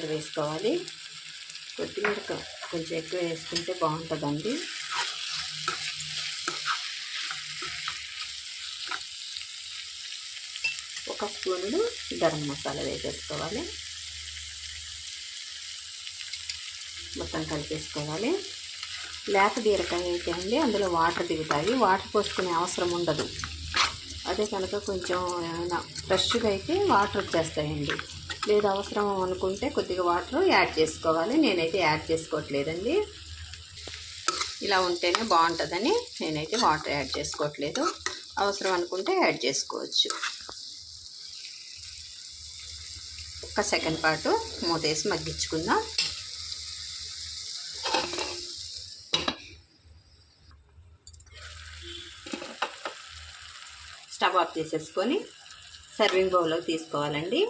వేసుకోవాలి. కొత్తిమీర కొంచెం ఎక్కువ వేసుకుంటే బాగుంటుందండి. ఒక స్పూను గరం మసాలా వేసేసుకోవాలి. మొత్తం కలిపేసుకోవాలి. లేత బీరకాయ అయితే అండి అందులో వాటర్ దిగుతాయి, వాటర్ పోసుకునే అవసరం ఉండదు. అదే కనుక కొంచెం ఏమైనా ఫ్రెష్గా అయితే వాటర్ వచ్చేస్తాయండి. లేదు అవసరం అనుకుంటే కొద్దిగా వాటర్ యాడ్ చేసుకోవాలి. నేనైతే యాడ్ చేసుకోవట్లేదండి. ఇలా ఉంటేనే బాగుంటుందని నేనైతే వాటర్ యాడ్ చేసుకోవట్లేదు. అవసరం అనుకుంటే యాడ్ చేసుకోవచ్చు. ఒక సెకండ్ పాటు మూతేసి మగ్గించుకుందాం. స్టవ్ ఆఫ్ చేసేసుకొని సర్వింగ్ బౌల్లోకి తీసుకోవాలండి.